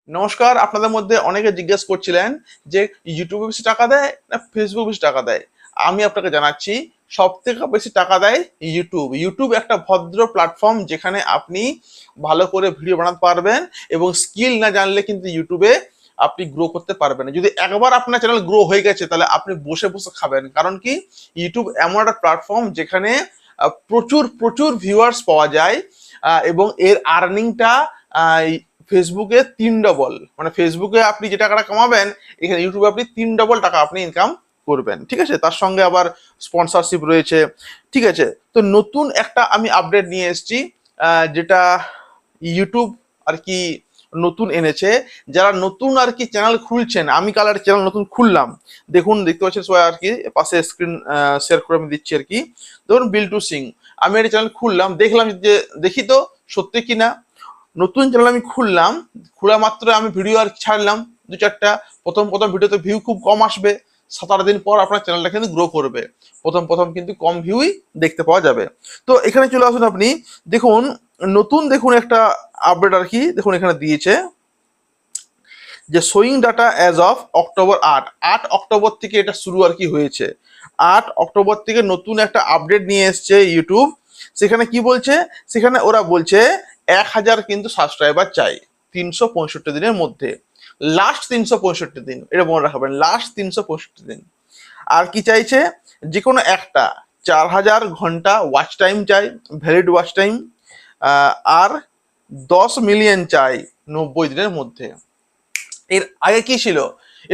নমস্কার। আপনাদের মধ্যে অনেকে জিজ্ঞেস করছিলেন যে ইউটিউবে বেশি টাকা দেয় না ফেসবুক বেশি টাকা দেয়। আমি আপনাকে জানাচ্ছি সব থেকে বেশি টাকা দেয় ইউটিউব। ইউটিউব একটা ভদ্র প্ল্যাটফর্ম যেখানে আপনি ভালো করে ভিডিও বানাতে পারবেন এবং স্কিল না জানলে কিন্তু ইউটিউবে আপনি গ্রো করতে পারবেন না। যদি একবার আপনার চ্যানেল গ্রো হয়ে গেছে তাহলে আপনি বসে বসে খাবেন, কারণ কি ইউটিউব এমন একটা প্ল্যাটফর্ম যেখানে প্রচুর প্রচুর ভিউয়ার্স পাওয়া যায় এবং এর আর্নিংটা ফেসবুকে 3 ডবল। মানে ফেসবুকে আপনি যে টাকাটা কামাবেন এখানে ইউটিউবে আপনি 3 ডবল টাকা আপনি ইনকাম করবেন। ঠিক আছে, তার সঙ্গে আবার স্পন্সরশিপ রয়েছে। ঠিক আছে, তো নতুন একটা আমি আপডেট নিয়ে এসেছি যেটা ইউটিউব আর কি নতুন এনেছে। যারা নতুন আর কি চ্যানেল খুলছেন, আমি কাল আর চ্যানেল নতুন খুললাম, দেখুন দেখতে পাচ্ছেন সবাই আর কি, পাশে স্ক্রিন শেয়ার করে আমি দিচ্ছি আর কি। ধরুন বিল্টু সিং, আমি একটা চ্যানেল খুললাম, দেখলাম যে দেখি তো সত্যি কিনা। নতুন চ্যানেল আমি খুললাম, খোলা মাত্র আমি ভিডিও আর ছাড়লাম 2-4টা। প্রথম প্রথম ভিডিওতে ভিউ খুব কম আসবে, 7-8 দিন পর আপনার চ্যানেলটা কিন্তু গ্রো করবে। প্রথম প্রথম কিন্তু কম ভিউই দেখতে পাওয়া যাবে। তো এখানে চলে আসুন, আপনি দেখুন নতুন দেখুন একটা আপডেট আর কি, দেখুন এখানে দিয়েছে যে showing data as of October 8 October থেকে এটা শুরু আর কি হয়েছে। 8 অক্টোবর থেকে নতুন একটা আপডেট নিয়ে এসছে ইউটিউব। সেখানে কি বলছে, সেখানে ওরা বলছে 1000 কিন্তু সাবস্ক্রাইবার চাই 365 দিনের মধ্যে। লাস্ট 365 দিন, এটা মনে রাখবেন, লাস্ট 365 দিন। আর কি চাইছে, যে কোনো একটা 4000 ঘন্টা ওয়াচ টাইম চাই, ভ্যালিড ওয়াচ টাইম। আর 10 মিলিয়ন চাই 90 দিনের মধ্যে। এর আগে কি ছিল,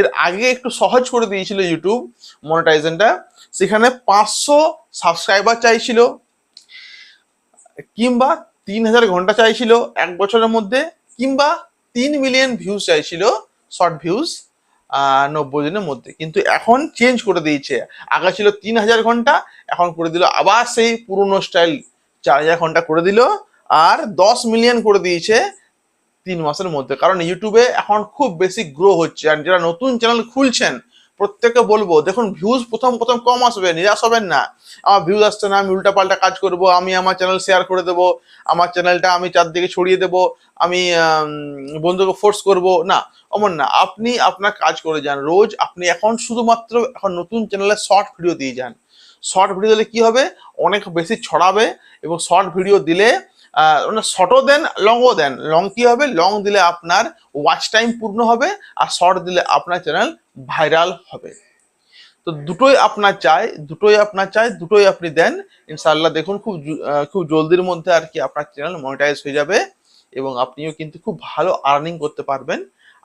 এর আগে একটু সহজ করে দিয়েছিল ইউটিউব মনিটাইজেশনটা। সেখানে 500 সাবস্ক্রাইবার চাইছিল, কিংবা 3000 ঘন্টা চাইছিল 1 বছরের মধ্যে, কিংবা 3 মিলিয়ন ভিউজ চাইছিল, শর্ট ভিউজ 90 দিনের মধ্যে। কিন্তু এখন চেঞ্জ করে দিয়েছে, আগে ছিল 3000 ঘন্টা, এখন করে দিল আবার সেই পুরনো স্টাইল 4000 ঘন্টা করে দিল, আর 10 মিলিয়ন করে দিয়েছে 3 মাসের মধ্যে। কারণ ইউটিউবে এখন খুব বেশি গ্রো হচ্ছে, আর যারা নতুন চ্যানেল খুলছেন প্রত্যেককে বলবো, দেখুন ভিউজ প্রথম প্রথম কম আসবে, নিরাশ হবেন না। আমার ভিউজ আসছে না, আমি উল্টাপাল্টা কাজ করব, আমি আমার চ্যানেল শেয়ার করে দেবো, আমার চ্যানেলটা আমি চারদিকে ছড়িয়ে দেবো, আমি বন্ধুকে ফোর্স করব না, অমন না। আপনি আপনার কাজ করে যান রোজ। আপনি এখন শুধুমাত্র এখন নতুন চ্যানেলে শর্ট ভিডিও দিয়ে যান। শর্ট ভিডিও দিলে কি হবে, অনেক বেশি ছড়াবে। এবং শর্ট ভিডিও দিলে মানে শর্টও দেন লংও দেন। লং কি হবে, লং দিলে আপনার ওয়াচ টাইম পূর্ণ হবে, আর শর্ট দিলে আপনার চ্যানেল ভাইরাল হবে। তো দুটোই আপনার চাই, দুটোই আপনি দেন, ইনশাআল্লাহ দেখুন খুব জলদির মধ্যে আর কি আপনার চ্যানেল মনিটাইজ হয়ে যাবে এবং আপনিও কিন্তু খুব ভালো আর্নিং করতে পারবেন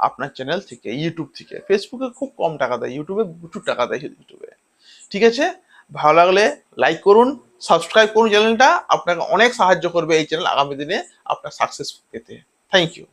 আপনার চ্যানেল থেকে, ইউটিউব থেকে। ফেসবুকে খুব কম টাকা দেয়, ইউটিউবে প্রচুর টাকা দেয় ইউটিউবে। ঠিক আছে, ভালো লাগলে লাইক করুন, সাবস্ক্রাইব করুন চ্যানেলটা, আপনাকে অনেক সাহায্য করবে এই চ্যানেল আগামী দিনে আপনার সাকসেস পেতে। Thank you.